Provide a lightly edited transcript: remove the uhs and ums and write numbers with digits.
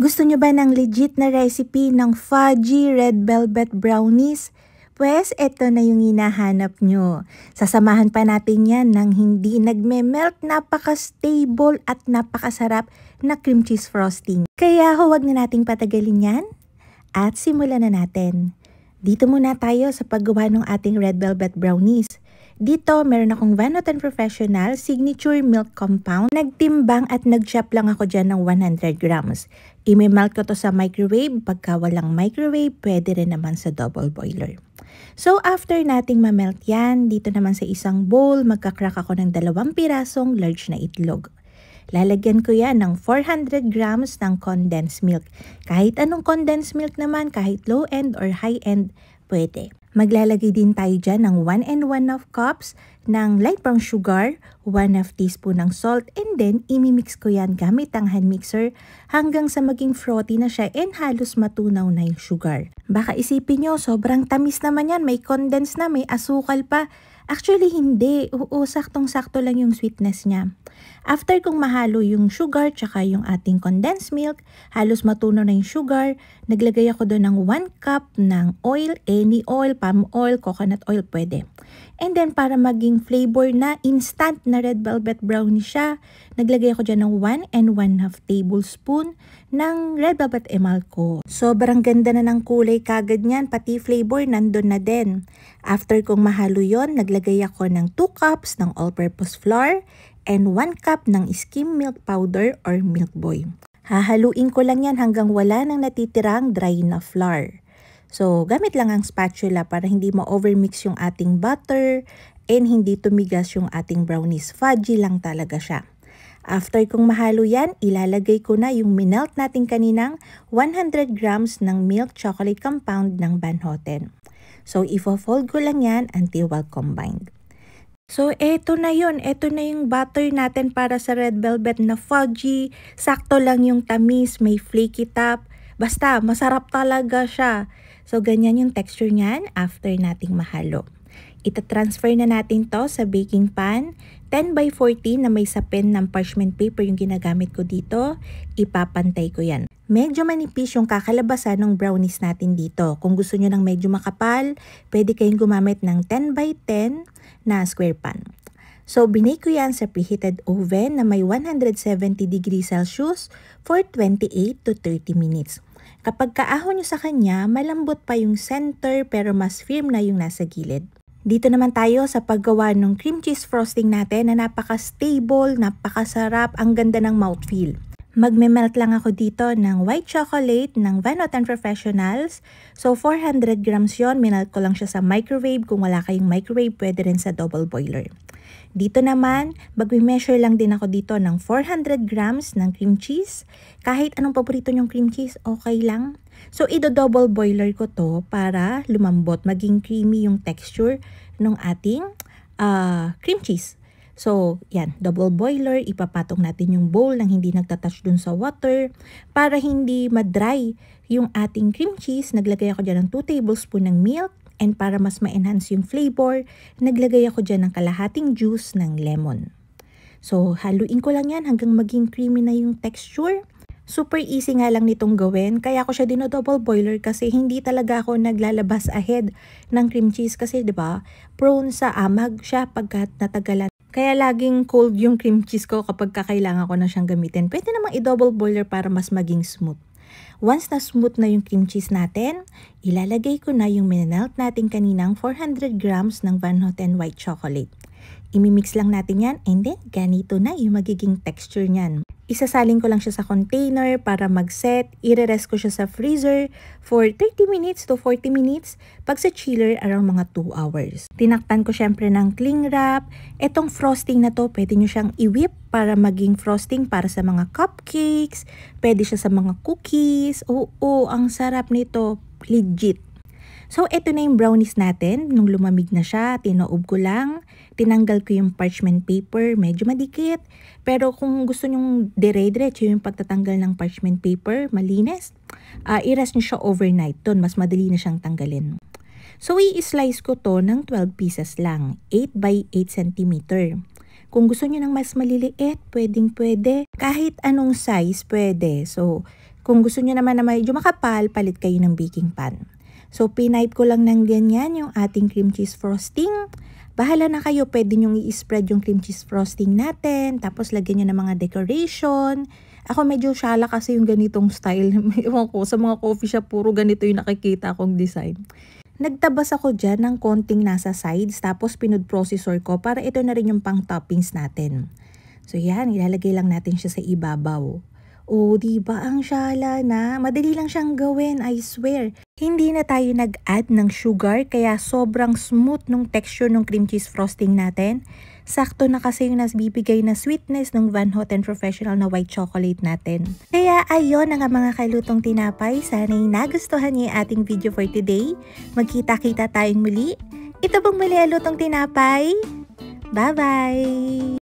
Gusto nyo ba ng legit na recipe ng fudgy red velvet brownies? Pues, eto na yung hinahanap nyo. Sasamahan pa natin yan ng hindi nagme-melt, napaka-stable at napakasarap na cream cheese frosting. Kaya huwag na nating patagalin yan at simulan na natin. Dito muna tayo sa paggawa ng ating red velvet brownies. Dito, meron akong Van Houten Professional Signature Milk Compound. Nagtimbang at nag-chop lang ako dyan ng 100 grams. I-melt ko to sa microwave. Pagka walang microwave, pwede rin naman sa double boiler. So, after nating ma-melt yan, dito naman sa isang bowl, magka-crack ako ng 2 pirasong large na itlog. Lalagyan ko yan ng 400 grams ng condensed milk. Kahit anong condensed milk naman, kahit low-end or high-end, pwede. Maglalagay din tayo dyan ng 1 and 1/2 cups ng light brown sugar, 1/2 teaspoon ng salt, and then imimix ko yan gamit ang hand mixer hanggang sa maging frothy na siya and halos matunaw na yung sugar. Baka isipin nyo, sobrang tamis naman yan, may condensed na, may asukal pa. Actually, hindi. Oo, saktong-sakto lang yung sweetness niya. After kong mahalo yung sugar tsaka yung ating condensed milk, halos matunaw na yung sugar, naglagay ako doon ng 1 cup ng oil, any oil, palm oil, coconut oil, pwede. And then, para maging flavor na instant na red velvet brownie siya, naglagay ako dyan ng 1 and 1/2 tablespoon ng red velvet emalco. Sobrang ganda na ng kulay kagad niyan, pati flavor nandun na din. After kong mahalo yon, naglagay ako ng 2 cups ng all-purpose flour and 1 cup ng skim milk powder or milk boy. Hahaluin ko lang yan hanggang wala nang natitirang dry na flour. So, gamit lang ang spatula para hindi ma-overmix yung ating butter and hindi tumigas yung ating brownies. Fudgy lang talaga siya. After kong mahalo yan, ilalagay ko na yung minelt natin kaninang 100 grams ng milk chocolate compound ng Van Houten. So, ifo-fold ko lang yan until well combined. So, eto na yun. Eto na yung butter natin para sa red velvet na fudgy. Sakto lang yung tamis, may flaky top. Basta, masarap talaga siya. So, ganyan yung texture niyan after nating mahalo. Ita-transfer na natin to sa baking pan. 10x40 na may sapin ng parchment paper yung ginagamit ko dito. Ipapantay ko yan. Medyo manipis yung kakalabasan ng brownies natin dito. Kung gusto nyo ng medyo makapal, pwede kayong gumamit ng 10x10 na square pan. So, binake ko yan sa preheated oven na may 170 degrees Celsius for 28 to 30 minutes. Kapag kaahon nyo sa kanya, malambot pa yung center pero mas firm na yung nasa gilid. Dito naman tayo sa paggawa ng cream cheese frosting natin na napaka-stable, napakasarap, ang ganda ng mouthfeel. Magme-melt lang ako dito ng white chocolate ng Van Houten Professionals. So, 400 grams yon, minelt ko lang siya sa microwave. Kung wala kayong microwave, pwede rin sa double boiler. Dito naman, magme-measure lang din ako dito ng 400 grams ng cream cheese. Kahit anong paborito nyong cream cheese, okay lang. So, i-double boiler ko to para lumambot, maging creamy yung texture ng ating cream cheese. So, yan, double boiler, ipapatong natin yung bowl nang hindi nagtatouch dun sa water para hindi madry yung ating cream cheese. Naglagay ako dyan ng 2 tablespoon ng milk and para mas ma-enhance yung flavor, naglagay ako dyan ng kalahating juice ng lemon. So, haluin ko lang yan hanggang maging creamy na yung texture. Super easy nga lang nitong gawin, kaya ko siya double boiler kasi hindi talaga ako naglalabas ahead ng cream cheese kasi 'di ba prone sa amag siya pagkat natagalan. Kaya laging cold yung cream cheese ko kapag kakailangan ko na siyang gamitin. Pwede namang i-double boiler para mas maging smooth. Once na smooth na yung cream cheese natin, ilalagay ko na yung minelt natin kaninang 400 grams ng Van Houten white chocolate. Imimix lang natin yan and then ganito na yung magiging texture niyan. Isasalin ko lang siya sa container para mag-set. I-rest ko siya sa freezer for 30 minutes to 40 minutes. Pag sa chiller, around mga 2 hours. Tinakpan ko syempre ng cling wrap. Etong frosting na to, pwede nyo siyang i-whip para maging frosting para sa mga cupcakes. Pwede siya sa mga cookies. Oo, ang sarap nito. Legit. So, eto na yung brownies natin. Nung lumamig na siya, tinoob ko lang. Tinanggal ko yung parchment paper. Medyo madikit. Pero kung gusto nyong dire-diretso yung pagtatanggal ng parchment paper, malinis, i-rest nyo siya overnight. Doon, mas madali na siyang tanggalin. So, i-slice ko to ng 12 pieces lang. 8 by 8 cm. Kung gusto nyo ng mas maliliit, pwedeng-pwede. Kahit anong size, pwede. So, Kung gusto nyo naman na medyo makapal, palit kayo ng baking pan. So, pinipe ko lang ng ganyan yung ating cream cheese frosting. Bahala na kayo, pwede nyong i-spread yung cream cheese frosting natin, tapos lagyan nyo ng mga decoration. Ako medyo syala kasi yung ganitong style. Ewan ko, sa mga coffee shop, puro ganito yung nakikita akong design. Nagtabas ako dyan ng konting nasa sides, tapos pinood processor ko para ito na rin yung pang toppings natin. So yan, ilalagay lang natin siya sa ibabaw. Oh, diba ang syala na? Madali lang siyang gawin, I swear. Hindi na tayo nag-add ng sugar, kaya sobrang smooth nung texture ng cream cheese frosting natin. Sakto na kasi yung nasbibigay na sweetness ng Van Houten Professional na white chocolate natin. Kaya ayun ang mga kalutong tinapay. Sana'y nagustuhan niyo yung ating video for today. Magkita-kita tayong muli. Ito pong muli ang lutong tinapay. Bye-bye!